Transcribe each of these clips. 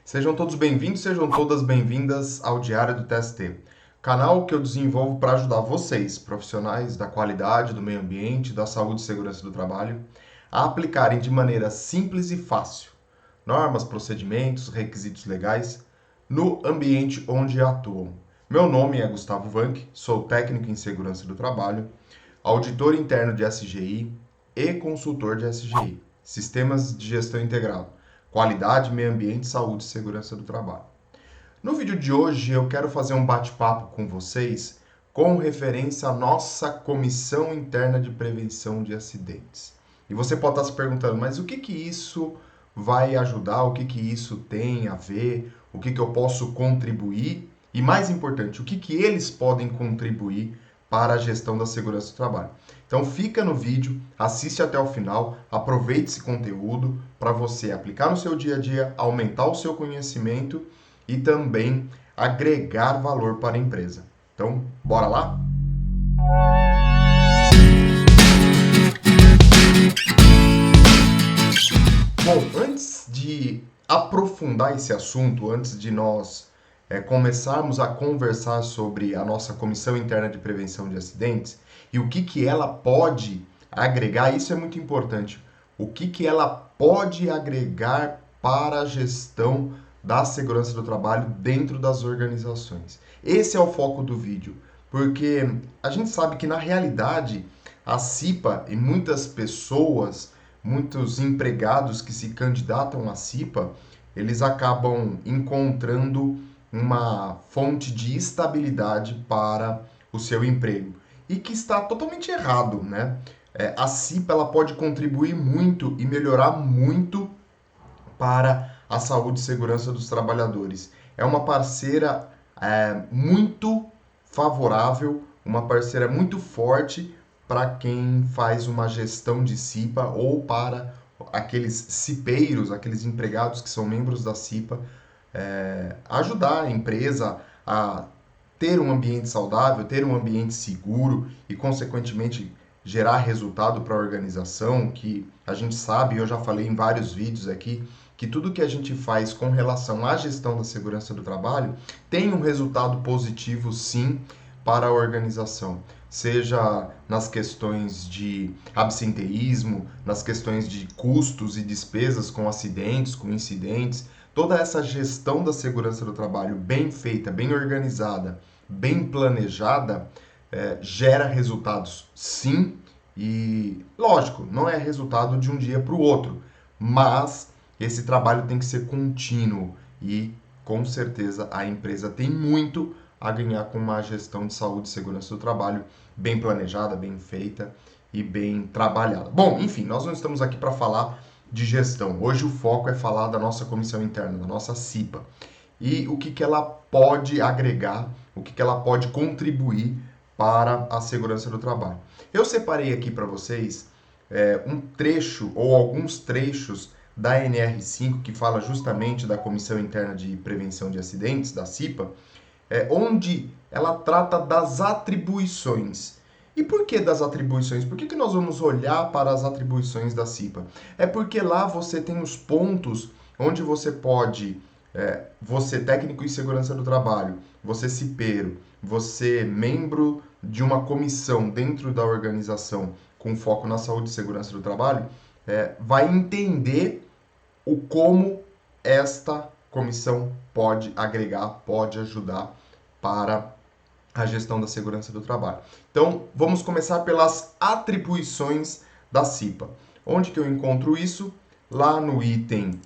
Sejam todos bem-vindos, sejam todas bem-vindas ao Diário do TST, canal que eu desenvolvo para ajudar vocês, profissionais da qualidade, do meio ambiente, da saúde e segurança do trabalho, a aplicarem de maneira simples e fácil normas, procedimentos, requisitos legais no ambiente onde atuam. Meu nome é Gustavo Vanck, sou técnico em segurança do trabalho, auditor interno de SGI e consultor de SGI, Sistemas de Gestão Integrado, Qualidade, Meio Ambiente, Saúde e Segurança do Trabalho. No vídeo de hoje eu quero fazer um bate-papo com vocês com referência à nossa Comissão Interna de Prevenção de Acidentes. E você pode estar se perguntando, mas o que isso vai ajudar, o que isso tem a ver, o que eu posso contribuir e, mais importante, o que eles podem contribuir para a gestão da segurança do trabalho. Então fica no vídeo, assiste até o final, aproveite esse conteúdo para você aplicar no seu dia a dia, aumentar o seu conhecimento e também agregar valor para a empresa. Então, bora lá? Bom, antes de aprofundar esse assunto, antes de nós começarmos a conversar sobre a nossa Comissão Interna de Prevenção de Acidentes e o que ela pode agregar, isso é muito importante, o que ela pode agregar para a gestão da segurança do trabalho dentro das organizações. Esse é o foco do vídeo, porque a gente sabe que na realidade a CIPA e muitas pessoas, muitos empregados que se candidatam à CIPA, eles acabam encontrando uma fonte de estabilidade para o seu emprego e que está totalmente errado, né? A CIPA ela pode contribuir muito e melhorar muito para a saúde e segurança dos trabalhadores. É uma parceira muito favorável, uma parceira muito forte para quem faz uma gestão de CIPA ou para aqueles cipeiros, aqueles empregados que são membros da CIPA, ajudar a empresa a ter um ambiente saudável, ter um ambiente seguro e, consequentemente, gerar resultado para a organização, que a gente sabe, eu já falei em vários vídeos aqui, que tudo que a gente faz com relação à gestão da segurança do trabalho tem um resultado positivo, sim, para a organização. Seja nas questões de absenteísmo, nas questões de custos e despesas com acidentes, com incidentes, toda essa gestão da segurança do trabalho bem feita, bem organizada, bem planejada, gera resultados sim, e lógico, não é resultado de um dia para o outro, mas esse trabalho tem que ser contínuo e com certeza a empresa tem muito a ganhar com uma gestão de saúde e segurança do trabalho bem planejada, bem feita e bem trabalhada. Bom, enfim, nós não estamos aqui para falar de gestão. Hoje o foco é falar da nossa comissão interna, da nossa CIPA. E o que ela pode agregar, o que ela pode contribuir para a segurança do trabalho. Eu separei aqui para vocês um trecho ou alguns trechos da NR5 que fala justamente da Comissão Interna de Prevenção de Acidentes, da CIPA, onde ela trata das atribuições. E por que das atribuições? Por que nós vamos olhar para as atribuições da CIPA? É porque lá você tem os pontos onde você pode, você técnico em segurança do trabalho, você cipeiro, você membro de uma comissão dentro da organização com foco na saúde e segurança do trabalho, vai entender o como esta comissão pode agregar, pode ajudar para a gestão da segurança do trabalho. Então, vamos começar pelas atribuições da CIPA. Onde que eu encontro isso? Lá no item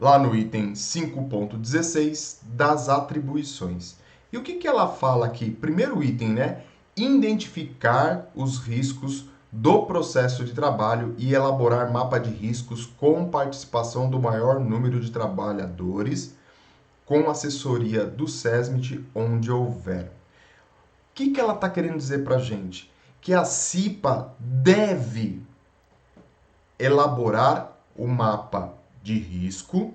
5.16 das atribuições. E o que ela fala aqui? Primeiro item, né? Identificar os riscos do processo de trabalho e elaborar mapa de riscos com participação do maior número de trabalhadores, com assessoria do SESMIT onde houver. O que ela está querendo dizer para a gente? Que a CIPA deve elaborar o mapa de risco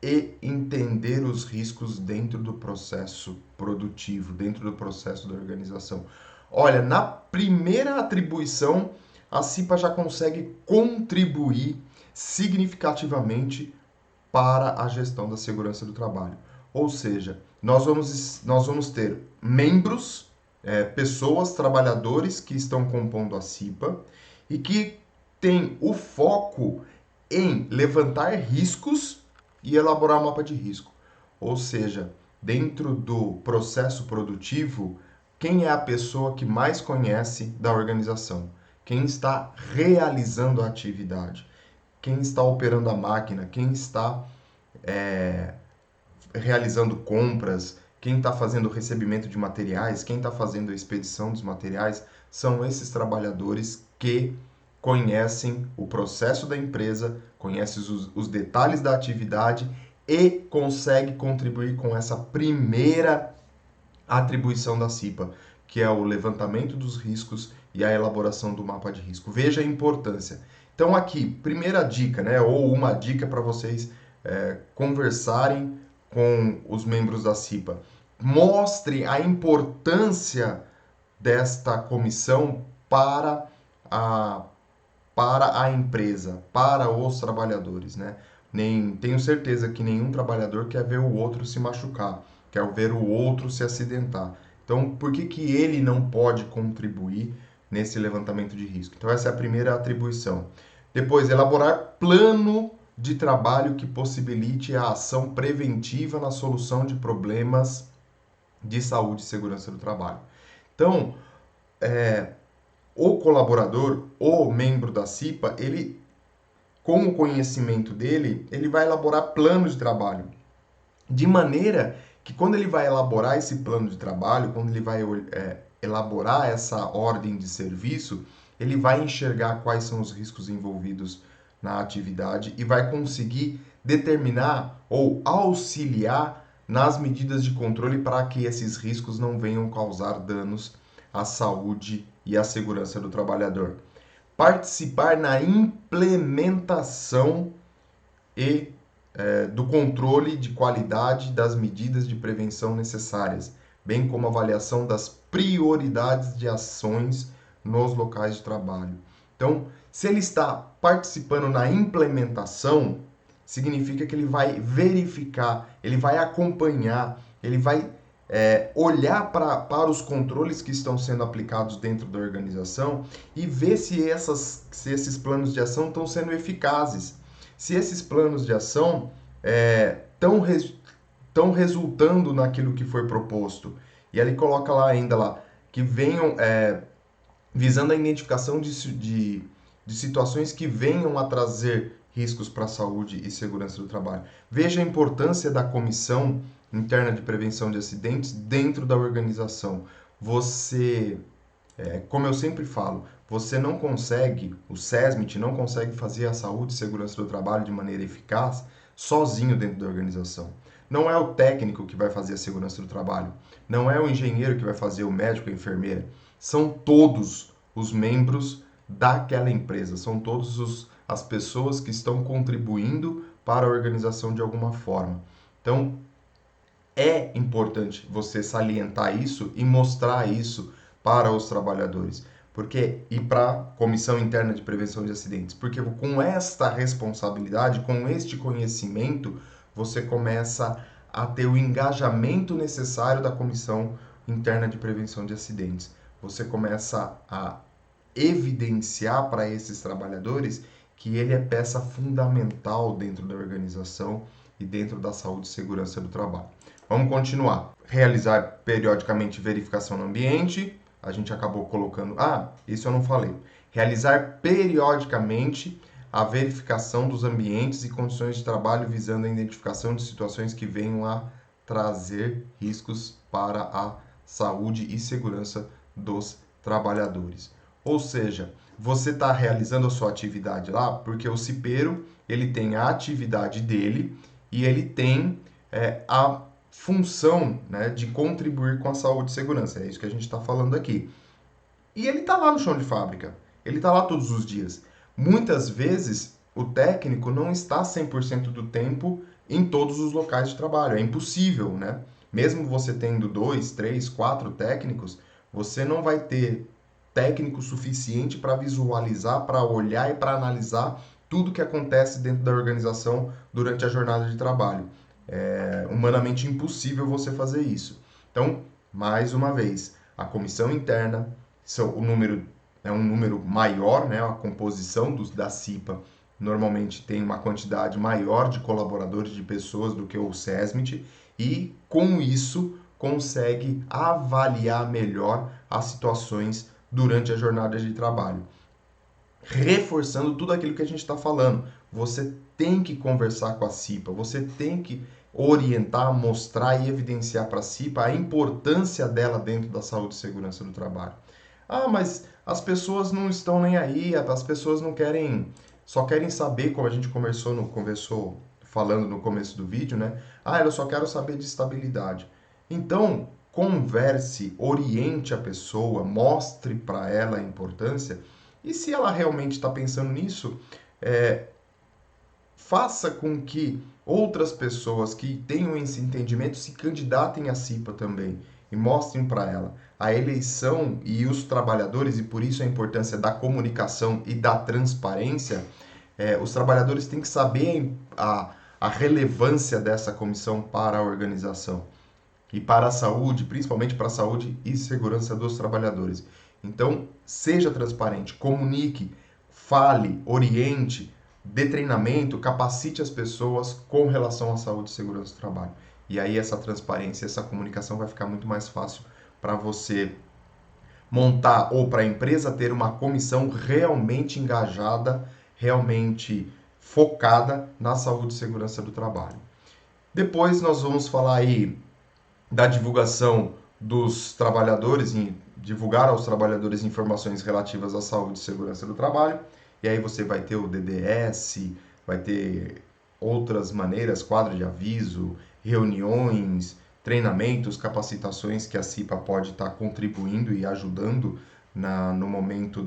e entender os riscos dentro do processo produtivo, dentro do processo da organização. Olha, na primeira atribuição, a CIPA já consegue contribuir significativamente para a gestão da segurança do trabalho. Ou seja, nós vamos ter membros, pessoas, trabalhadores que estão compondo a CIPA e que têm o foco em levantar riscos e elaborar mapa de risco. Ou seja, dentro do processo produtivo, quem é a pessoa que mais conhece da organização? Quem está realizando a atividade? Quem está operando a máquina? Quem está realizando compras? Quem está fazendo o recebimento de materiais? Quem está fazendo a expedição dos materiais? São esses trabalhadores que conhecem o processo da empresa, conhecem os detalhes da atividade e conseguem contribuir com essa primeira atribuição da CIPA, que é o levantamento dos riscos e a elaboração do mapa de risco. Veja a importância. Então aqui, primeira dica, né, ou uma dica para vocês conversarem com os membros da CIPA. Mostre a importância desta comissão para a empresa, para os trabalhadores, né? Tenho certeza que nenhum trabalhador quer ver o outro se machucar, quer ver o outro se acidentar. Então, por que ele não pode contribuir nesse levantamento de risco? Então, essa é a primeira atribuição. Depois, elaborar plano de trabalho que possibilite a ação preventiva na solução de problemas de saúde e segurança do trabalho. Então, o colaborador, o membro da CIPA, ele, com o conhecimento dele, ele vai elaborar planos de trabalho. De maneira que quando ele vai elaborar esse plano de trabalho, quando ele vai elaborar essa ordem de serviço, ele vai enxergar quais são os riscos envolvidos na atividade e vai conseguir determinar ou auxiliar nas medidas de controle para que esses riscos não venham causar danos à saúde e à segurança do trabalhador. Participar na implementação e do controle de qualidade das medidas de prevenção necessárias, bem como avaliação das prioridades de ações nos locais de trabalho. Então, se ele está participando na implementação, significa que ele vai verificar, ele vai acompanhar, ele vai olhar para os controles que estão sendo aplicados dentro da organização e ver se esses planos de ação estão sendo eficazes. Se esses planos de ação estão resultando naquilo que foi proposto. E ele coloca lá ainda que venham visando a identificação de situações que venham a trazer riscos para a saúde e segurança do trabalho. Veja a importância da Comissão Interna de Prevenção de Acidentes dentro da organização. Você, como eu sempre falo, você não consegue, o SESMIT não consegue fazer a saúde e segurança do trabalho de maneira eficaz sozinho dentro da organização. Não é o técnico que vai fazer a segurança do trabalho, não é o engenheiro que vai fazer, o médico, a enfermeira. São todos os membros daquela empresa, são todas as pessoas que estão contribuindo para a organização de alguma forma. Então, é importante você salientar isso e mostrar isso para os trabalhadores. E para a Comissão Interna de Prevenção de Acidentes. Porque com esta responsabilidade, com este conhecimento, você começa a ter o engajamento necessário da Comissão Interna de Prevenção de Acidentes. Você começa a evidenciar para esses trabalhadores que ele é peça fundamental dentro da organização e dentro da saúde e segurança do trabalho. Vamos continuar. Realizar periodicamente verificação no ambiente. A gente acabou colocando... isso eu não falei. Realizar periodicamente a verificação dos ambientes e condições de trabalho visando a identificação de situações que venham a trazer riscos para a saúde e segurança dos trabalhadores. Ou seja, você está realizando a sua atividade lá porque o cipeiro ele tem a atividade dele e ele tem a função, né, de contribuir com a saúde e segurança. É isso que a gente está falando aqui. E ele está lá no chão de fábrica. Ele está lá todos os dias. Muitas vezes, o técnico não está 100% do tempo em todos os locais de trabalho. É impossível, né? Mesmo você tendo 2, 3, 4 técnicos, você não vai ter técnico suficiente para visualizar, para olhar e para analisar tudo que acontece dentro da organização durante a jornada de trabalho. É humanamente impossível você fazer isso. Então, mais uma vez, a comissão interna, o número é um número maior, né? A composição da CIPA normalmente tem uma quantidade maior de colaboradores, de pessoas do que o SESMIT, e com isso consegue avaliar melhor as situações durante a jornada de trabalho. Reforçando tudo aquilo que a gente está falando, você tem que conversar com a CIPA, você tem que orientar, mostrar e evidenciar para a CIPA a importância dela dentro da saúde e segurança do trabalho. Ah, mas as pessoas não estão nem aí, as pessoas não querem, só querem saber, como a gente conversou falando no começo do vídeo, né? Ah, eu só quero saber de estabilidade. Então, converse, oriente a pessoa, mostre para ela a importância, e se ela realmente está pensando nisso, faça com que outras pessoas que tenham esse entendimento se candidatem à CIPA também e mostrem para ela. A eleição e os trabalhadores, e por isso a importância da comunicação e da transparência, os trabalhadores têm que saber a relevância dessa comissão para a organização e para a saúde, principalmente para a saúde e segurança dos trabalhadores. Então, seja transparente, comunique, fale, oriente, dê treinamento, capacite as pessoas com relação à saúde e segurança do trabalho. E aí essa transparência, essa comunicação vai ficar muito mais fácil para você montar ou para a empresa ter uma comissão realmente engajada, realmente focada na saúde e segurança do trabalho. Depois nós vamos falar aí da divulgação dos trabalhadores, em divulgar aos trabalhadores informações relativas à saúde e segurança do trabalho. E aí você vai ter o DDS, vai ter outras maneiras, quadro de aviso, reuniões, treinamentos, capacitações que a CIPA pode estar contribuindo e ajudando no momento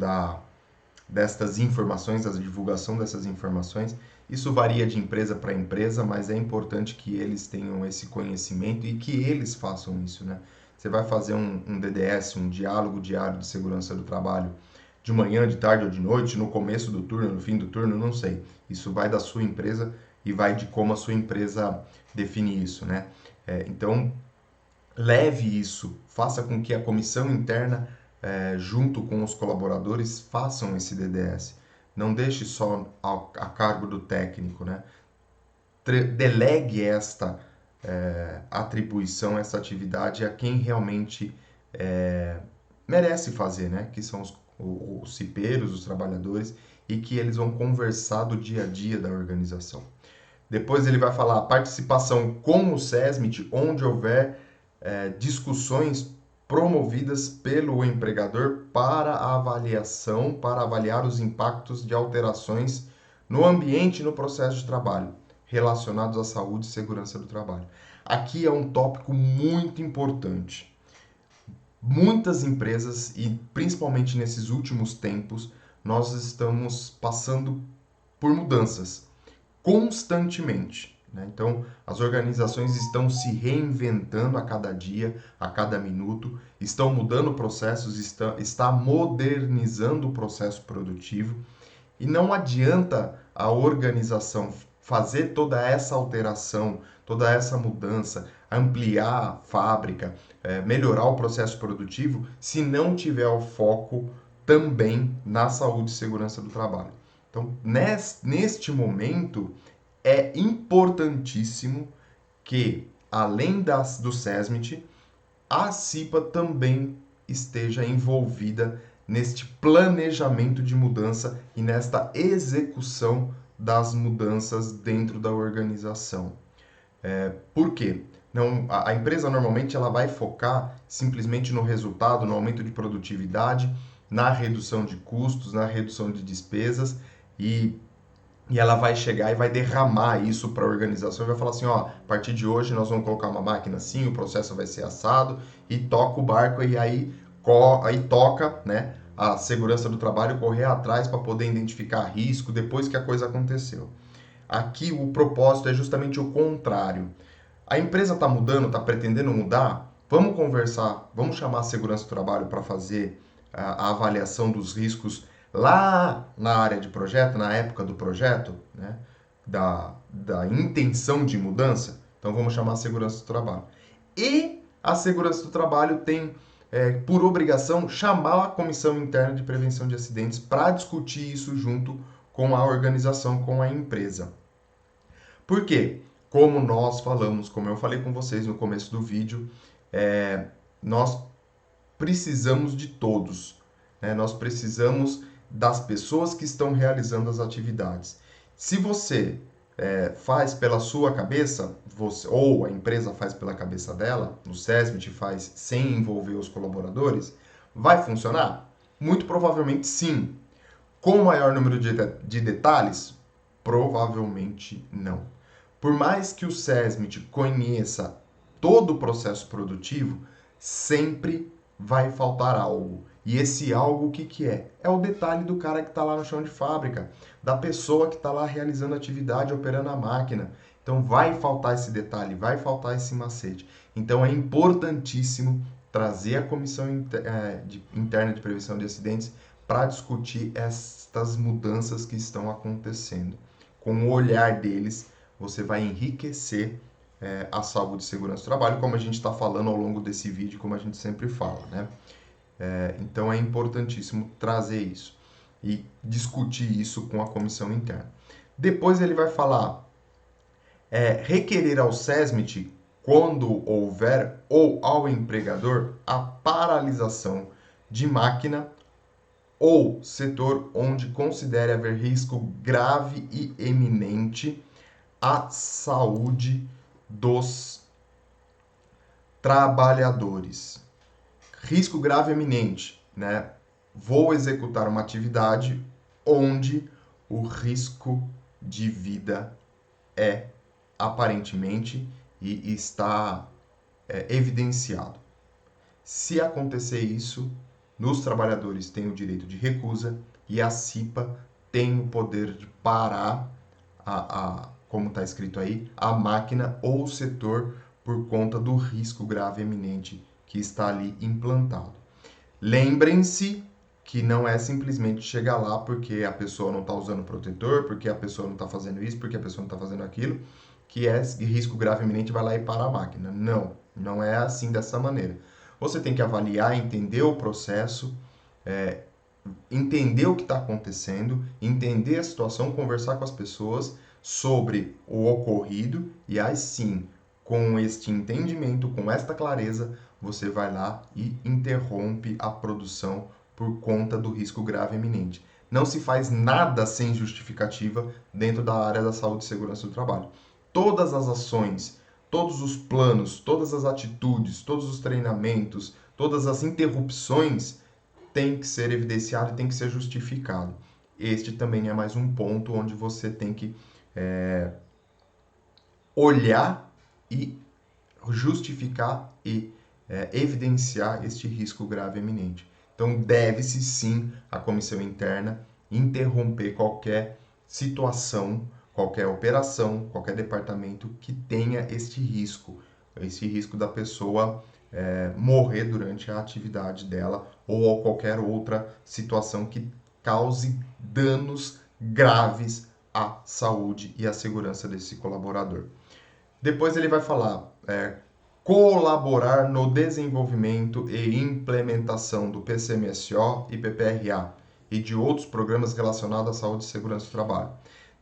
destas informações, da divulgação dessas informações. Isso varia de empresa para empresa, mas é importante que eles tenham esse conhecimento e que eles façam isso, né? Você vai fazer um DDS, um diálogo diário de segurança do trabalho, de manhã, de tarde ou de noite, no começo do turno, no fim do turno, não sei. Isso vai da sua empresa e vai de como a sua empresa define isso, né? Então, leve isso, faça com que a comissão interna, junto com os colaboradores, façam esse DDS. Não deixe só a cargo do técnico, né? Delegue esta atribuição, essa atividade a quem realmente merece fazer, né? Que são os cipeiros, os trabalhadores, e que eles vão conversar do dia a dia da organização. Depois ele vai falar a participação com o SESMIT, onde houver discussões promovidas pelo empregador para a avaliação, para avaliar os impactos de alterações no ambiente e no processo de trabalho relacionados à saúde e segurança do trabalho. Aqui é um tópico muito importante. Muitas empresas, e principalmente nesses últimos tempos, nós estamos passando por mudanças constantemente, né? Então, as organizações estão se reinventando a cada dia, a cada minuto, estão mudando processos, está modernizando o processo produtivo, e não adianta a organização fazer toda essa alteração, toda essa mudança, ampliar a fábrica, melhorar o processo produtivo, se não tiver o foco também na saúde e segurança do trabalho. Então, neste momento, é importantíssimo que, além do SESMIT, a CIPA também esteja envolvida neste planejamento de mudança e nesta execução das mudanças dentro da organização. Por quê? Não, a empresa normalmente ela vai focar simplesmente no resultado, no aumento de produtividade, na redução de custos, na redução de despesas e ela vai chegar e vai derramar isso para a organização e vai falar assim, ó, a partir de hoje nós vamos colocar uma máquina assim, o processo vai ser assado e toca o barco e aí toca, né, a segurança do trabalho correr atrás para poder identificar risco depois que a coisa aconteceu. Aqui o propósito é justamente o contrário. A empresa está mudando, está pretendendo mudar? Vamos conversar, vamos chamar a segurança do trabalho para fazer a avaliação dos riscos Lá na área de projeto, na época do projeto, né, da intenção de mudança, então vamos chamar a segurança do trabalho. E a segurança do trabalho tem, por obrigação, chamar a Comissão Interna de Prevenção de Acidentes para discutir isso junto com a organização, com a empresa. Por quê? Como nós falamos, como eu falei com vocês no começo do vídeo, nós precisamos de todos, né? Nós precisamos das pessoas que estão realizando as atividades. Se você faz pela sua cabeça, ou a empresa faz pela cabeça dela, o SESMIT faz sem envolver os colaboradores, vai funcionar? Muito provavelmente sim. Com maior número de detalhes? Provavelmente não. Por mais que o SESMIT conheça todo o processo produtivo, sempre vai faltar algo. E esse algo o que, que é? É o detalhe do cara que está lá no chão de fábrica, da pessoa que está lá realizando a atividade, operando a máquina. Então vai faltar esse detalhe, vai faltar esse macete. Então é importantíssimo trazer a Comissão Interna de Prevenção de Acidentes para discutir estas mudanças que estão acontecendo. Com o olhar deles, você vai enriquecer a saúde e segurança do trabalho, como a gente está falando ao longo desse vídeo, como a gente sempre fala, né? Então é importantíssimo trazer isso e discutir isso com a comissão interna. Depois ele vai falar requerer ao SESMIT, quando houver, ou ao empregador, a paralisação de máquina ou setor onde considere haver risco grave e eminente à saúde dos trabalhadores. Risco grave e eminente, né? Vou executar uma atividade onde o risco de vida é aparentemente e está evidenciado. Se acontecer isso, nos trabalhadores têm o direito de recusa e a CIPA tem o poder de parar como está escrito aí, a máquina ou o setor por conta do risco grave eminente que está ali implantado. Lembrem-se que não é simplesmente chegar lá porque a pessoa não está usando protetor, porque a pessoa não está fazendo isso, porque a pessoa não está fazendo aquilo, que é risco grave eminente, vai lá e para a máquina. Não, não é assim dessa maneira. Você tem que avaliar, entender o processo, entender o que está acontecendo, entender a situação, conversar com as pessoas sobre o ocorrido e aí sim, com este entendimento, com esta clareza, você vai lá e interrompe a produção por conta do risco grave eminente. Não se faz nada sem justificativa dentro da área da saúde e segurança do trabalho. Todas as ações, todos os planos, todas as atitudes, todos os treinamentos, todas as interrupções tem que ser evidenciado e tem que ser justificado. Este também é mais um ponto onde você tem que olhar e justificar e evidenciar este risco grave eminente. Então, deve-se sim a comissão interna interromper qualquer situação, qualquer operação, qualquer departamento que tenha este risco da pessoa morrer durante a atividade dela ou qualquer outra situação que cause danos graves à saúde e à segurança desse colaborador. Depois ele vai falar colaborar no desenvolvimento e implementação do PCMSO e PPRA e de outros programas relacionados à saúde e segurança do trabalho.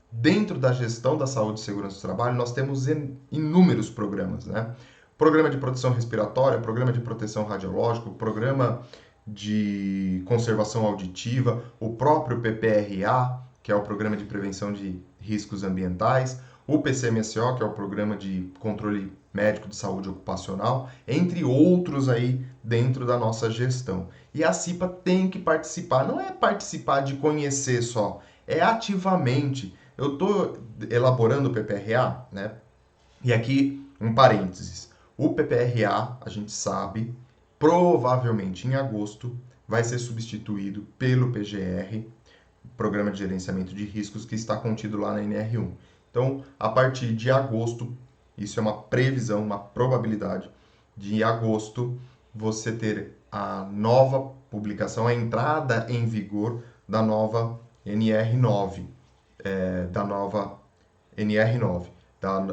Dentro da gestão da saúde e segurança do trabalho, nós temos inúmeros programas, né? Programa de proteção respiratória, programa de proteção radiológica, programa de conservação auditiva, o próprio PPRA, que é o Programa de Prevenção de Riscos Ambientais, o PCMSO, que é o Programa de Controle Médico de Saúde Ocupacional, entre outros aí dentro da nossa gestão. E a CIPA tem que participar, não é participar de conhecer só, é ativamente. Eu estou elaborando o PPRA, né? E aqui um parênteses. O PPRA, a gente sabe, provavelmente em agosto, vai ser substituído pelo PGR, Programa de Gerenciamento de Riscos, que está contido lá na NR1. Então, a partir de agosto, isso é uma previsão, uma probabilidade, de agosto você ter a nova publicação, a entrada em vigor da nova NR9, da nova NR9,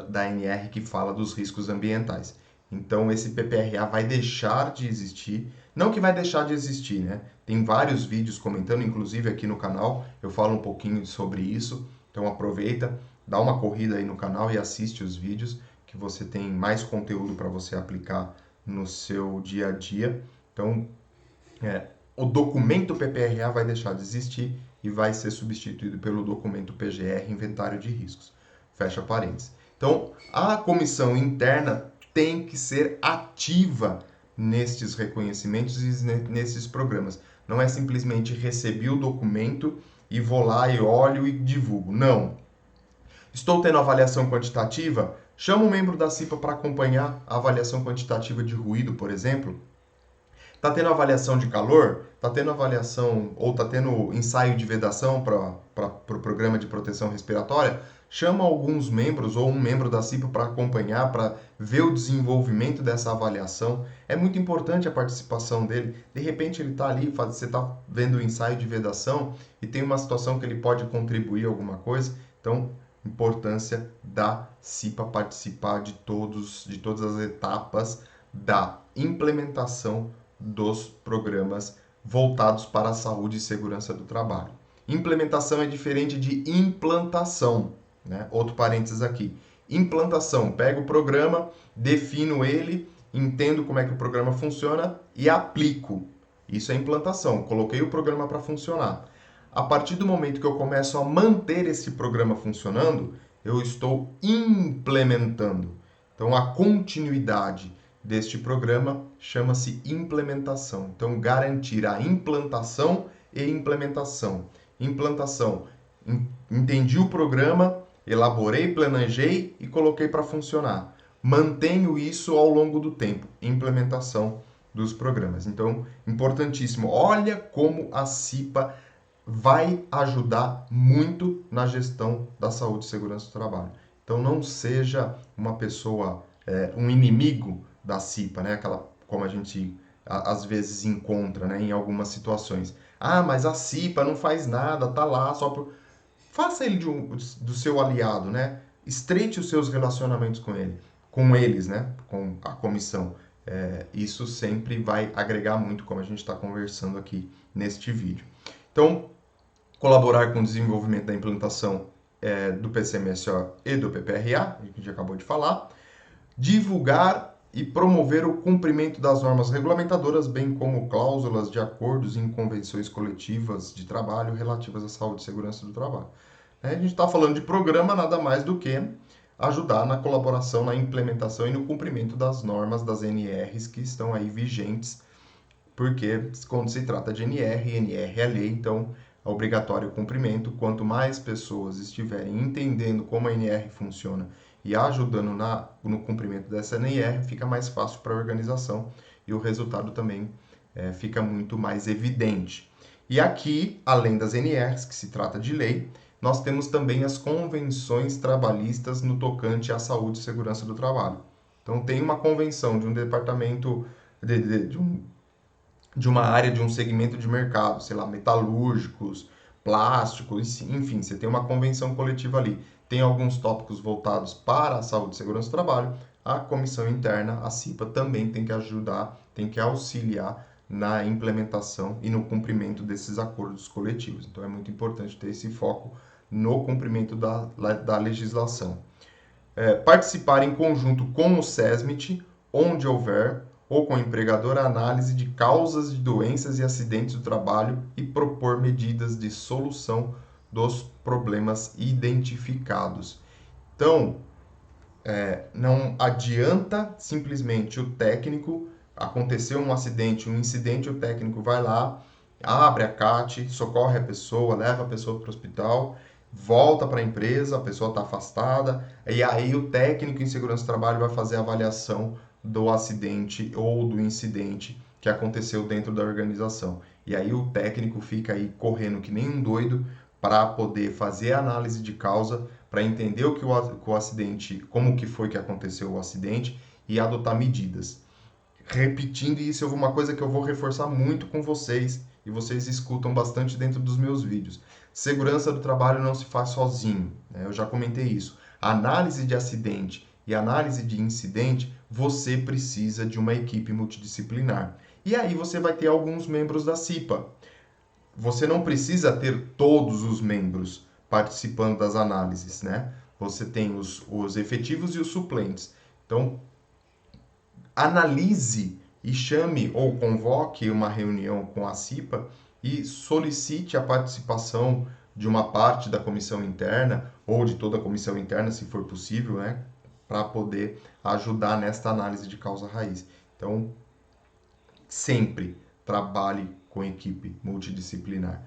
da NR que fala dos riscos ambientais. Então, esse PPRA vai deixar de existir. Não que vai deixar de existir, né? Tem vários vídeos comentando, inclusive aqui no canal, eu falo um pouquinho sobre isso. Então, aproveita, dá uma corrida aí no canal e assiste os vídeos, que você tem mais conteúdo para você aplicar no seu dia a dia. Então, o documento PPRA vai deixar de existir e vai ser substituído pelo documento PGR, Inventário de Riscos. Fecha parênteses. Então, a comissão interna tem que ser ativa nestes reconhecimentos e nesses programas. Não é simplesmente receber o documento e vou lá e olho e divulgo. Não. Estou tendo avaliação quantitativa? Chama um membro da CIPA para acompanhar a avaliação quantitativa de ruído, por exemplo. Está tendo avaliação de calor? Está tendo avaliação ou está tendo ensaio de vedação para o programa de proteção respiratória? Chama alguns membros ou um membro da CIPA para acompanhar, para ver o desenvolvimento dessa avaliação. É muito importante a participação dele. De repente ele está ali, você está vendo o ensaio de vedação e tem uma situação que ele pode contribuir alguma coisa. Então, importância da CIPA participar de todas as etapas da implementação dos programas voltados para a saúde e segurança do trabalho. Implementação é diferente de implantação, né? Outro parênteses aqui. Implantação, pego o programa, defino ele, entendo como é que o programa funciona e aplico. Isso é implantação, coloquei o programa para funcionar. A partir do momento que eu começo a manter esse programa funcionando, eu estou implementando. Então, a continuidade deste programa chama-se implementação. Então, garantir a implantação e implementação. Implantação, entendi o programa, elaborei, planejei e coloquei para funcionar. Mantenho isso ao longo do tempo. Implementação dos programas. Então, importantíssimo. Olha como a CIPA vai ajudar muito na gestão da saúde e segurança do trabalho. Então, não seja uma pessoa, um inimigo da CIPA, né? Aquela, como a gente às vezes encontra, né? Em algumas situações. Ah, mas a CIPA não faz nada, tá lá só por... Faça ele do seu aliado, né? Estreite os seus relacionamentos com eles, né? Com a comissão. Isso sempre vai agregar muito, como a gente está conversando aqui neste vídeo. Então, colaborar com o desenvolvimento da implantação do PCMSO e do PPRA, a gente acabou de falar. Divulgar e promover o cumprimento das normas regulamentadoras, bem como cláusulas de acordos em convenções coletivas de trabalho relativas à saúde e segurança do trabalho. A gente está falando de programa, nada mais do que ajudar na colaboração, na implementação e no cumprimento das normas das NRs que estão aí vigentes, porque quando se trata de NR é lei, então é obrigatório o cumprimento. Quanto mais pessoas estiverem entendendo como a NR funciona e ajudando no cumprimento dessa NR, fica mais fácil para a organização e o resultado também fica muito mais evidente. E aqui, além das NRs, que se trata de lei, nós temos também as convenções trabalhistas no tocante à saúde e segurança do trabalho. Então, tem uma convenção de um departamento, de uma área, de um segmento de mercado, sei lá, metalúrgicos, plásticos, enfim, você tem uma convenção coletiva ali. Tem alguns tópicos voltados para a saúde e segurança do trabalho. A comissão interna, a CIPA, também tem que ajudar, tem que auxiliar na implementação e no cumprimento desses acordos coletivos. Então, é muito importante ter esse foco no cumprimento da legislação. Participar em conjunto com o SESMIT, onde houver, ou com o empregador, a análise de causas de doenças e acidentes do trabalho e propor medidas de solução dos problemas identificados. Então, não adianta simplesmente o técnico, aconteceu um acidente, um incidente, o técnico vai lá, abre a CAT, socorre a pessoa, leva a pessoa para o hospital, volta para a empresa, a pessoa está afastada, e aí o técnico em segurança do trabalho vai fazer a avaliação do acidente ou do incidente que aconteceu dentro da organização. E aí o técnico fica aí correndo que nem um doido para poder fazer a análise de causa, para entender o acidente, como que foi que aconteceu o acidente e adotar medidas. Repetindo isso, uma coisa que eu vou reforçar muito com vocês e vocês escutam bastante dentro dos meus vídeos. Segurança do trabalho não se faz sozinho, né? Eu já comentei isso. Análise de acidente e análise de incidente, você precisa de uma equipe multidisciplinar. E aí você vai ter alguns membros da CIPA. Você não precisa ter todos os membros participando das análises, né? Você tem os efetivos e os suplentes. Então, analise e chame ou convoque uma reunião com a CIPA e solicite a participação de uma parte da comissão interna ou de toda a comissão interna, se for possível, né, para poder ajudar nesta análise de causa raiz. Então, sempre trabalhe com equipe multidisciplinar.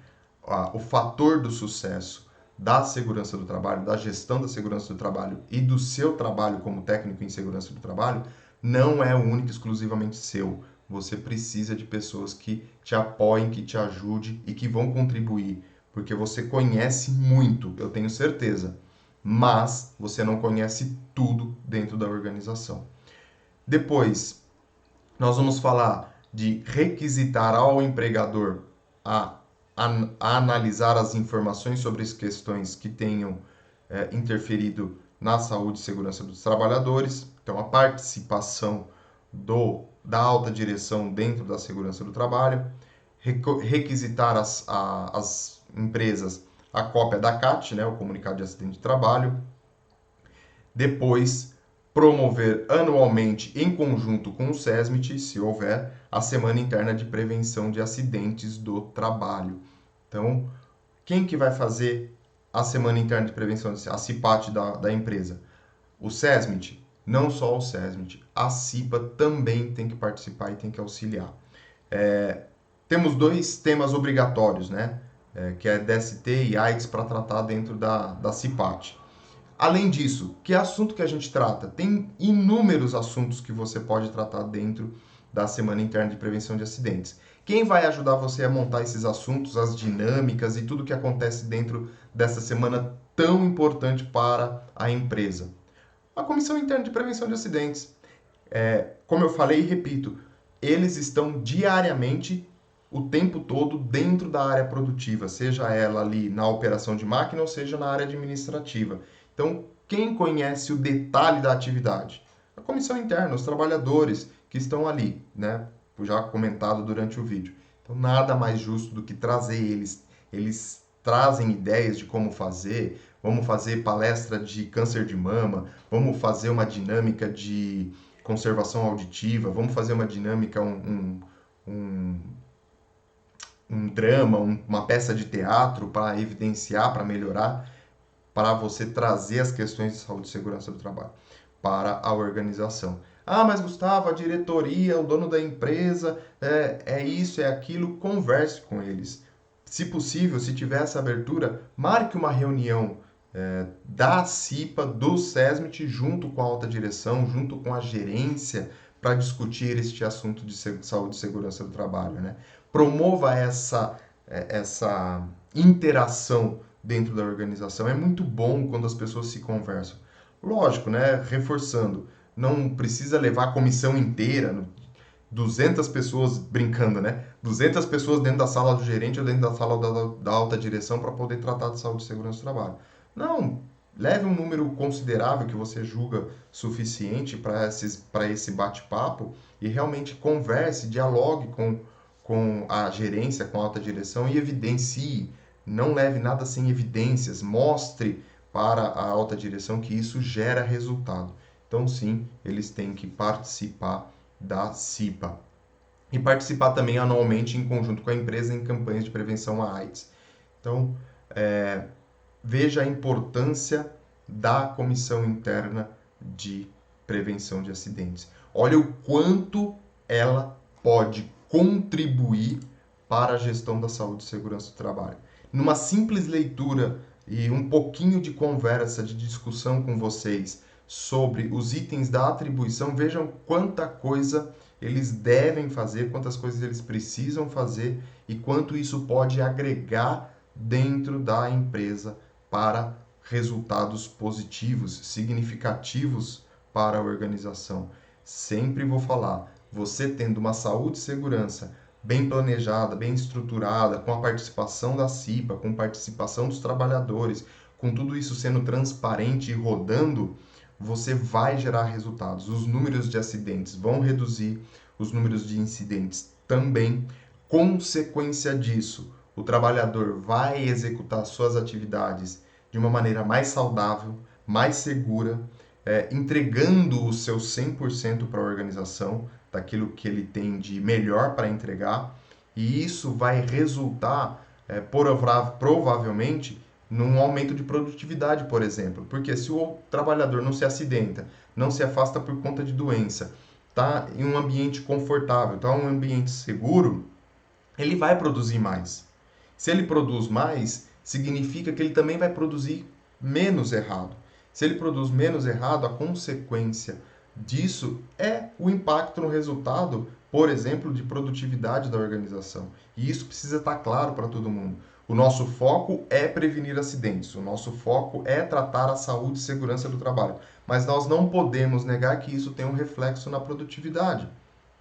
O fator do sucesso da segurança do trabalho, da gestão da segurança do trabalho e do seu trabalho como técnico em segurança do trabalho não é único e exclusivamente seu. Você precisa de pessoas que te apoiem, que te ajudem e que vão contribuir, porque você conhece muito, eu tenho certeza, mas você não conhece tudo dentro da organização. Depois, nós vamos falar de requisitar ao empregador a analisar as informações sobre as questões que tenham interferido na saúde e segurança dos trabalhadores. Então, a participação da alta direção dentro da segurança do trabalho, requisitar as empresas a cópia da CAT, né, o Comunicado de Acidente de Trabalho. Depois, promover anualmente, em conjunto com o SESMIT, se houver, a Semana Interna de Prevenção de Acidentes do Trabalho. Então, quem que vai fazer a Semana Interna de Prevenção, a CIPAT da empresa? O SESMIT? Não só o SESMIT, a CIPA também tem que participar e tem que auxiliar. Temos dois temas obrigatórios, né? Que é DST e AIDS para tratar dentro da CIPAT. Além disso, que assunto que a gente trata? Tem inúmeros assuntos que você pode tratar dentro da Semana Interna de Prevenção de Acidentes. Quem vai ajudar você a montar esses assuntos, as dinâmicas e tudo que acontece dentro dessa semana tão importante para a empresa? A Comissão Interna de Prevenção de Acidentes. Como eu falei e repito, eles estão diariamente, o tempo todo, dentro da área produtiva, seja ela ali na operação de máquina ou seja na área administrativa. Então, quem conhece o detalhe da atividade? A comissão interna, os trabalhadores que estão ali, né? Já comentado durante o vídeo. Então, nada mais justo do que trazer eles. Eles trazem ideias de como fazer. Vamos fazer palestra de câncer de mama. Vamos fazer uma dinâmica de conservação auditiva. Vamos fazer uma dinâmica, um drama, uma peça de teatro para evidenciar, para melhorar, para você trazer as questões de saúde e segurança do trabalho para a organização. Ah, mas Gustavo, a diretoria, o dono da empresa, é isso, é aquilo, converse com eles. Se possível, se tiver essa abertura, marque uma reunião da CIPA, do SESMIT, junto com a alta direção, junto com a gerência, para discutir este assunto de saúde e segurança do trabalho, né? Promova essa interação dentro da organização. É muito bom quando as pessoas se conversam. Lógico, né? Reforçando, não precisa levar a comissão inteira, 200 pessoas brincando, né? 200 pessoas dentro da sala do gerente ou dentro da sala da alta direção para poder tratar de saúde e segurança do trabalho. Não, leve um número considerável que você julga suficiente para esse bate-papo e realmente converse, dialogue com a gerência, com a alta direção e evidencie. Não leve nada sem evidências, mostre para a alta direção que isso gera resultado. Então, sim, eles têm que participar da CIPA. E participar também anualmente em conjunto com a empresa em campanhas de prevenção à AIDS. Então, veja a importância da Comissão Interna de Prevenção de Acidentes. Olha o quanto ela pode contribuir para a gestão da saúde e segurança do trabalho. Numa simples leitura e um pouquinho de conversa, de discussão com vocês sobre os itens da atribuição, vejam quanta coisa eles devem fazer, quantas coisas eles precisam fazer e quanto isso pode agregar dentro da empresa para resultados positivos, significativos para a organização. Sempre vou falar, você tendo uma saúde e segurança bem planejada, bem estruturada, com a participação da CIPA, com participação dos trabalhadores, com tudo isso sendo transparente e rodando, você vai gerar resultados. Os números de acidentes vão reduzir, os números de incidentes também. Consequência disso, o trabalhador vai executar suas atividades de uma maneira mais saudável, mais segura, entregando o seu 100% para a organização, daquilo que ele tem de melhor para entregar, e isso vai resultar, provavelmente, num aumento de produtividade, por exemplo. Porque se o trabalhador não se acidenta, não se afasta por conta de doença, está em um ambiente confortável, está em um ambiente seguro, ele vai produzir mais. Se ele produz mais, significa que ele também vai produzir menos errado. Se ele produz menos errado, a consequência disso é o impacto no resultado, por exemplo, de produtividade da organização. E isso precisa estar claro para todo mundo. O nosso foco é prevenir acidentes, o nosso foco é tratar a saúde e segurança do trabalho. Mas nós não podemos negar que isso tem um reflexo na produtividade,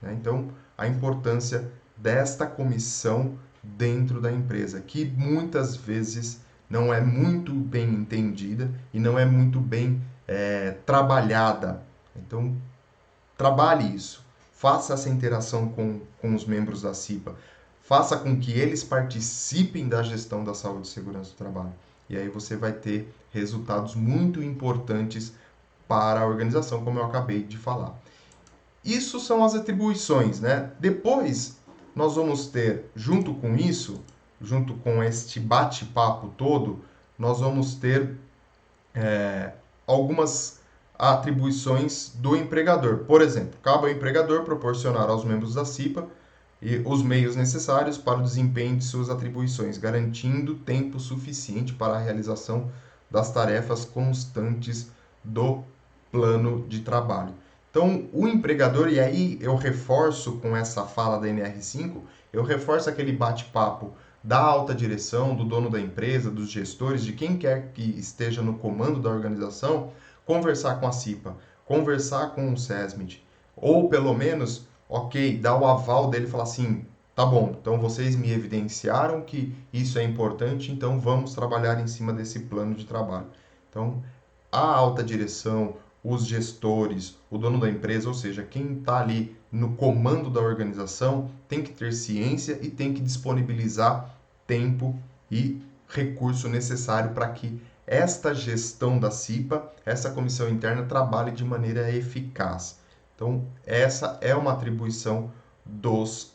né? Então, a importância desta comissão dentro da empresa, que muitas vezes não é muito bem entendida e não é muito bem trabalhada. Então, trabalhe isso, faça essa interação com os membros da CIPA, faça com que eles participem da gestão da saúde e segurança do trabalho. E aí você vai ter resultados muito importantes para a organização, como eu acabei de falar. Isso são as atribuições, né? Depois, nós vamos ter, junto com isso, junto com este bate-papo todo, nós vamos ter algumas atribuições do empregador. Por exemplo, cabe ao empregador proporcionar aos membros da CIPA os meios necessários para o desempenho de suas atribuições, garantindo tempo suficiente para a realização das tarefas constantes do plano de trabalho. Então, o empregador, e aí eu reforço com essa fala da NR5, eu reforço aquele bate-papo da alta direção, do dono da empresa, dos gestores, de quem quer que esteja no comando da organização, conversar com a CIPA, conversar com o SESMIT, ou pelo menos, ok, dar o aval dele e falar assim, tá bom, então vocês me evidenciaram que isso é importante, então vamos trabalhar em cima desse plano de trabalho. Então, a alta direção, os gestores, o dono da empresa, ou seja, quem está ali no comando da organização, tem que ter ciência e tem que disponibilizar tempo e recurso necessário para que esta gestão da CIPA, essa comissão interna, trabalhe de maneira eficaz. Então, essa é uma atribuição dos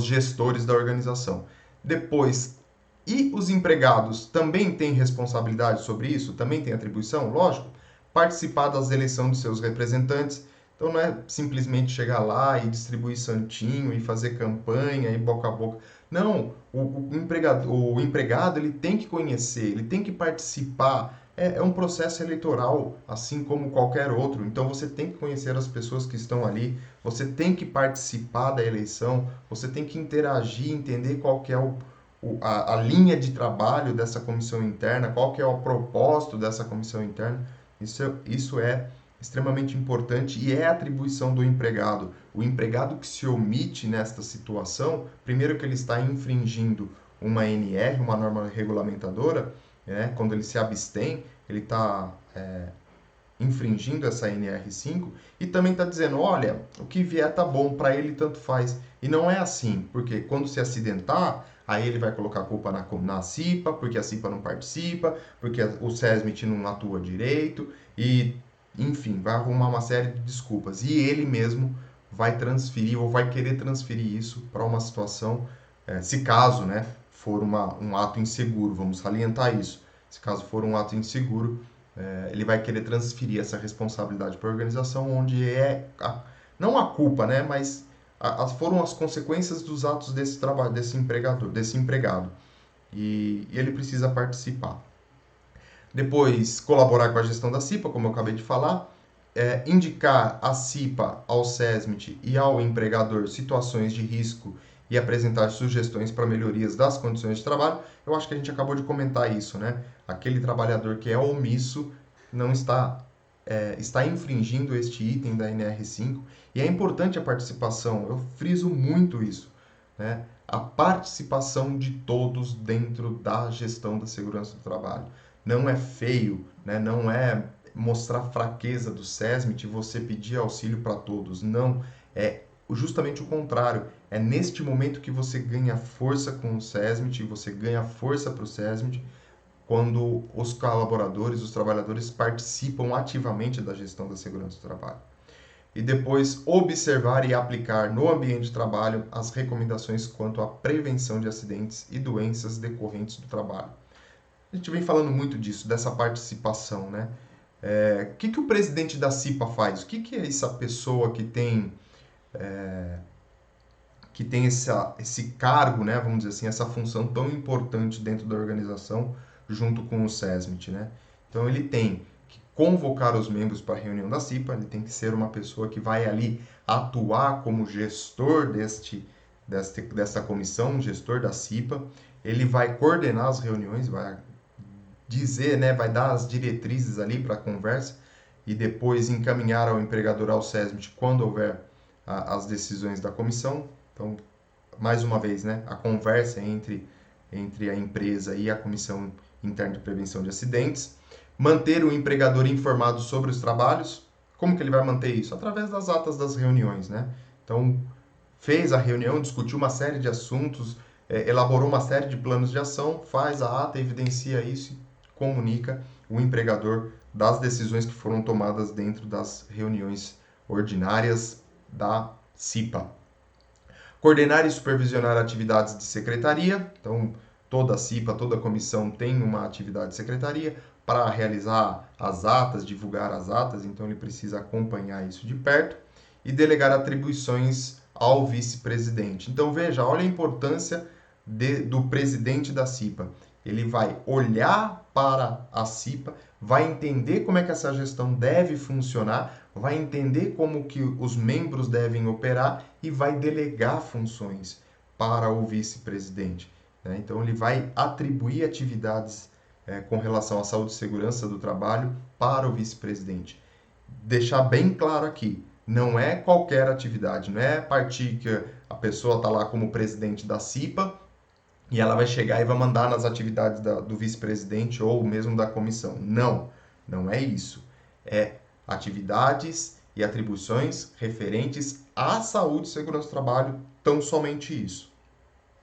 gestores da organização. Depois, e os empregados também têm responsabilidade sobre isso? Também têm atribuição? Lógico. Participar das eleições dos seus representantes. Então, não é simplesmente chegar lá e distribuir santinho e fazer campanha e boca a boca. Não, o empregado ele tem que conhecer, ele tem que participar. É um processo eleitoral, assim como qualquer outro. Então, você tem que conhecer as pessoas que estão ali, você tem que participar da eleição, você tem que interagir, entender qual que é a linha de trabalho dessa comissão interna, qual que é o propósito dessa comissão interna. Isso é extremamente importante e é atribuição do empregado. O empregado que se omite nesta situação, primeiro que ele está infringindo uma NR, uma norma regulamentadora, né? Quando ele se abstém, ele está infringindo essa NR5 e também está dizendo, olha, o que vier tá bom, para ele tanto faz. E não é assim, porque quando se acidentar, aí ele vai colocar a culpa na CIPA, porque a CIPA não participa, porque o SESMIT não atua direito, e enfim, vai arrumar uma série de desculpas. E ele mesmo vai transferir ou vai querer transferir isso para uma situação, se caso, né, for um ato inseguro, vamos salientar isso. Se caso for um ato inseguro, ele vai querer transferir essa responsabilidade para a organização, onde não a culpa, né, mas foram as consequências dos atos desse trabalho, desse empregado. E ele precisa participar. Depois, colaborar com a gestão da CIPA, como eu acabei de falar. Indicar a CIPA ao SESMIT e ao empregador situações de risco e apresentar sugestões para melhorias das condições de trabalho. Eu acho que a gente acabou de comentar isso, né? Aquele trabalhador que é omisso não está está infringindo este item da NR5, e é importante a participação, eu friso muito isso, né? A participação de todos dentro da gestão da segurança do trabalho. Não é feio, né? Não é mostrar fraqueza do SESMIT e você pedir auxílio para todos, não, é justamente o contrário, é neste momento que você ganha força com o SESMIT, você ganha força para o SESMIT, quando os colaboradores, os trabalhadores participam ativamente da gestão da segurança do trabalho. E depois observar e aplicar no ambiente de trabalho as recomendações quanto à prevenção de acidentes e doenças decorrentes do trabalho. A gente vem falando muito disso, dessa participação, né? O que o presidente da CIPA faz? O que é essa pessoa que tem esse cargo, né, vamos dizer assim, essa função tão importante dentro da organização, junto com o SESMIT, né? Então ele tem que convocar os membros para a reunião da CIPA, ele tem que ser uma pessoa que vai ali atuar como gestor dessa comissão, gestor da CIPA, ele vai coordenar as reuniões, vai dizer, né, vai dar as diretrizes ali para a conversa e depois encaminhar ao empregador, ao SESMIT, quando houver as decisões da comissão. Então, mais uma vez, né, a conversa entre a empresa e a Comissão Interna de Prevenção de Acidentes. Manter o empregador informado sobre os trabalhos. Como que ele vai manter isso? Através das atas das reuniões, né? Então, fez a reunião, discutiu uma série de assuntos, elaborou uma série de planos de ação, faz a ata, evidencia isso e comunica o empregador das decisões que foram tomadas dentro das reuniões ordinárias da CIPA. Coordenar e supervisionar atividades de secretaria. Então, toda a CIPA, toda a comissão tem uma atividade de secretaria para realizar as atas, divulgar as atas, então ele precisa acompanhar isso de perto. E delegar atribuições ao vice-presidente. Então, veja, olha a importância do presidente da CIPA. Ele vai olhar para a CIPA, vai entender como é que essa gestão deve funcionar, vai entender como que os membros devem operar e vai delegar funções para o vice-presidente, né? Então, ele vai atribuir atividades com relação à saúde e segurança do trabalho para o vice-presidente. Deixar bem claro aqui, não é qualquer atividade, não é partir que a pessoa está lá como presidente da CIPA e ela vai chegar e vai mandar nas atividades do vice-presidente ou mesmo da comissão. Não, não é isso. É atividades e atribuições referentes à saúde e segurança do trabalho, tão somente isso.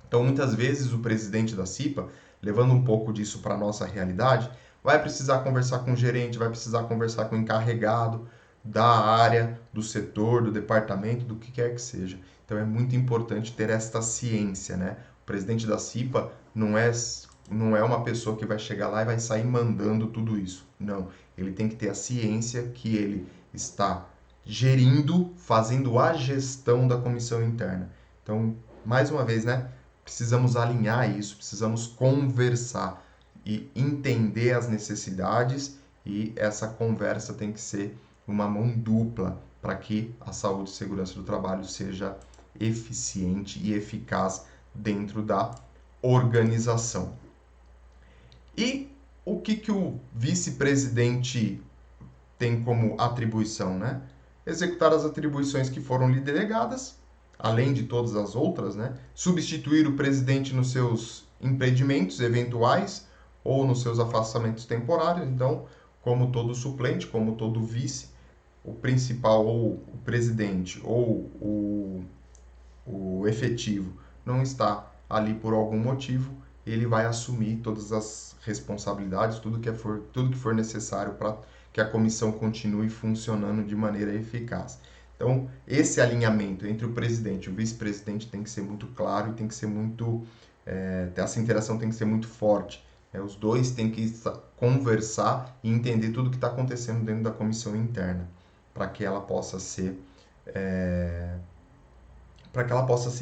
Então, muitas vezes, o presidente da CIPA, levando um pouco disso para a nossa realidade, vai precisar conversar com o gerente, vai precisar conversar com o encarregado da área, do setor, do departamento, do que quer que seja. Então, é muito importante ter esta ciência, né? O presidente da CIPA não é uma pessoa que vai chegar lá e vai sair mandando tudo isso. Não, ele tem que ter a ciência que ele está gerindo, fazendo a gestão da comissão interna. Então, mais uma vez, né? Precisamos alinhar isso, precisamos conversar e entender as necessidades, e essa conversa tem que ser uma mão dupla para que a saúde e segurança do trabalho seja eficiente e eficaz dentro da organização. E o que o vice-presidente tem como atribuição, né? Executar as atribuições que foram lhe delegadas, além de todas as outras, né? Substituir o presidente nos seus impedimentos eventuais ou nos seus afastamentos temporários. Então, como todo suplente, como todo vice, o principal ou o presidente ou o efetivo não está ali por algum motivo, ele vai assumir todas as responsabilidades, tudo que for necessário para que a comissão continue funcionando de maneira eficaz. Então, esse alinhamento entre o presidente e o vice-presidente tem que ser muito claro e tem que ser muito... essa interação tem que ser muito forte. Os dois têm que conversar e entender tudo o que está acontecendo dentro da comissão interna, para que ela possa ser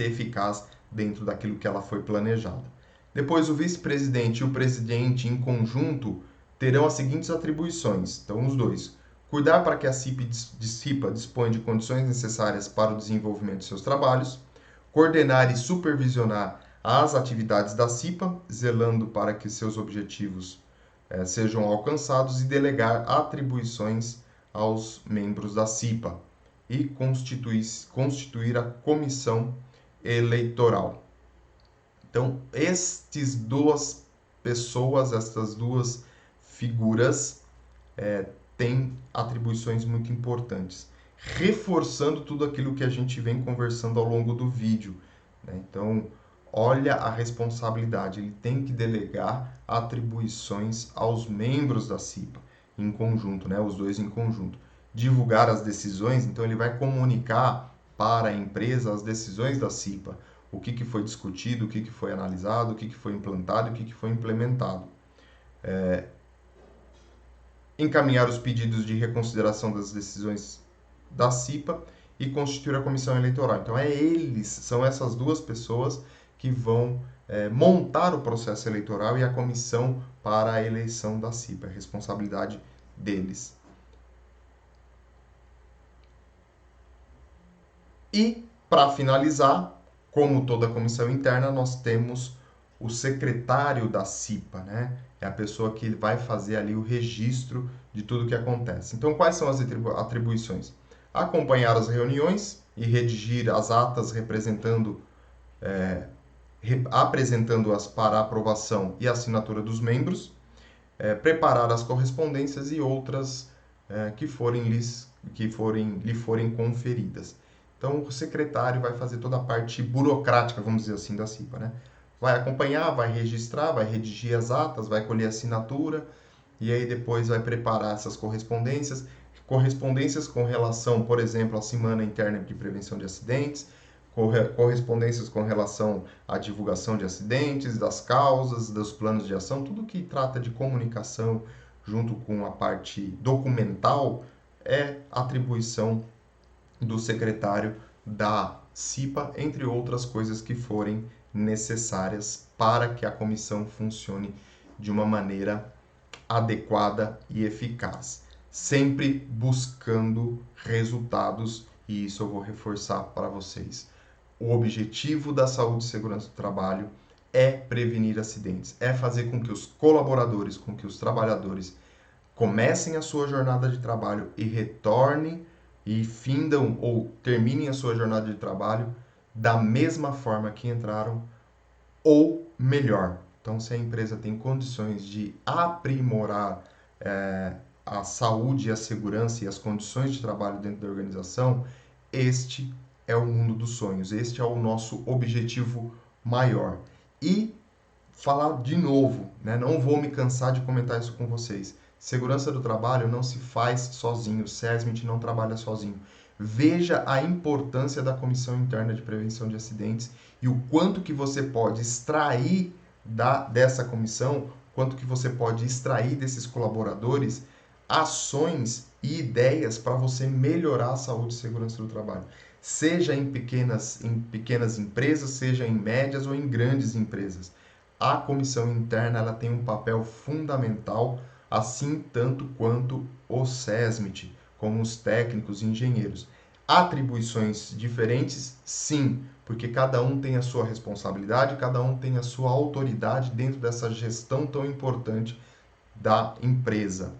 eficaz dentro daquilo que ela foi planejada. Depois, o vice-presidente e o presidente, em conjunto, terão as seguintes atribuições. Então, os dois. Cuidar para que a CIPA disponha de condições necessárias para o desenvolvimento de seus trabalhos. Coordenar e supervisionar as atividades da CIPA, zelando para que seus objetivos sejam alcançados, e delegar atribuições aos membros da CIPA e constituir a comissão eleitoral. Então, estas duas pessoas, estas duas figuras, têm atribuições muito importantes, reforçando tudo aquilo que a gente vem conversando ao longo do vídeo, né? Então, olha a responsabilidade, ele tem que delegar atribuições aos membros da CIPA, em conjunto, né? Os dois em conjunto. Divulgar as decisões, então ele vai comunicar para a empresa as decisões da CIPA, o que foi discutido, o que foi analisado, o que foi implantado e o que foi implementado. Encaminhar os pedidos de reconsideração das decisões da CIPA e constituir a comissão eleitoral. Então, são essas duas pessoas que vão montar o processo eleitoral e a comissão para a eleição da CIPA. É responsabilidade deles. E, para finalizar, como toda comissão interna, nós temos o secretário da CIPA, né? É a pessoa que vai fazer ali o registro de tudo que acontece. Então, quais são as atribuições? Acompanhar as reuniões e redigir as atas apresentando-as para aprovação e assinatura dos membros, preparar as correspondências e outras que lhe forem conferidas. Então, o secretário vai fazer toda a parte burocrática, vamos dizer assim, da CIPA, né? Vai acompanhar, vai registrar, vai redigir as atas, vai colher assinatura e aí depois vai preparar essas correspondências com relação, por exemplo, à Semana Interna de Prevenção de Acidentes, correspondências com relação à divulgação de acidentes, das causas, dos planos de ação, tudo que trata de comunicação junto com a parte documental é atribuição do secretário da CIPA, entre outras coisas que forem necessárias para que a comissão funcione de uma maneira adequada e eficaz, sempre buscando resultados, e isso eu vou reforçar para vocês. O objetivo da saúde e segurança do trabalho é prevenir acidentes, é fazer com que os colaboradores, com que os trabalhadores comecem a sua jornada de trabalho e retornem e findam ou terminem a sua jornada de trabalho da mesma forma que entraram ou melhor. Então, se a empresa tem condições de aprimorar a saúde, a segurança e as condições de trabalho dentro da organização, este é o mundo dos sonhos, este é o nosso objetivo maior. E falar de novo, né? Não vou me cansar de comentar isso com vocês. Segurança do trabalho não se faz sozinho, o SESMIT não trabalha sozinho. Veja a importância da Comissão Interna de Prevenção de Acidentes e o quanto que você pode extrair dessa comissão, quanto que você pode extrair desses colaboradores ações e ideias para você melhorar a saúde e segurança do trabalho. Seja em pequenas empresas, seja em médias ou em grandes empresas. A comissão interna ela tem um papel fundamental, assim tanto quanto o SESMIT, como os técnicos e engenheiros. Atribuições diferentes, sim, porque cada um tem a sua responsabilidade, cada um tem a sua autoridade dentro dessa gestão tão importante da empresa,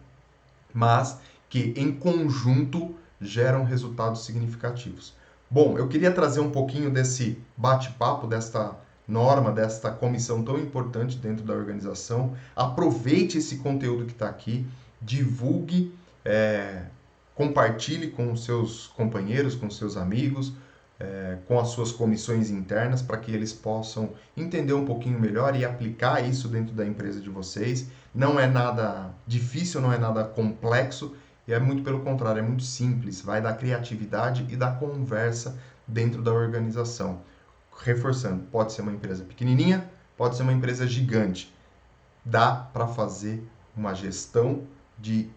mas que em conjunto geram resultados significativos. Bom, eu queria trazer um pouquinho desse bate-papo, desta norma, desta comissão tão importante dentro da organização. Aproveite esse conteúdo que está aqui, divulgue, compartilhe com os seus companheiros, com os seus amigos, com as suas comissões internas, para que eles possam entender um pouquinho melhor e aplicar isso dentro da empresa de vocês. Não é nada difícil, não é nada complexo, e é muito pelo contrário, é muito simples, vai da criatividade e da conversa dentro da organização. Reforçando, pode ser uma empresa pequenininha, pode ser uma empresa gigante. Dá para fazer uma gestão de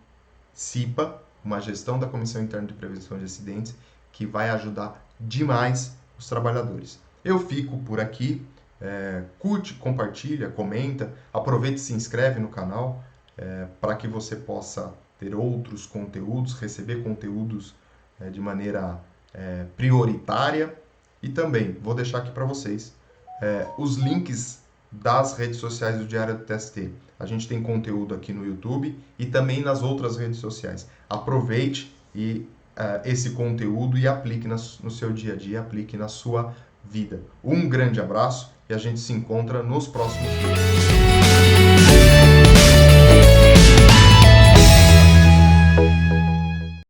CIPA, uma gestão da Comissão Interna de Prevenção de Acidentes, que vai ajudar demais os trabalhadores. Eu fico por aqui, curte, compartilha, comenta, aproveita e se inscreve no canal para que você possa ter outros conteúdos, receber conteúdos de maneira prioritária. E também vou deixar aqui para vocês os links das redes sociais do Diário do TST. A gente tem conteúdo aqui no YouTube e também nas outras redes sociais. aproveite esse conteúdo e aplique no seu dia a dia, aplique na sua vida. Um grande abraço e a gente se encontra nos próximos vídeos.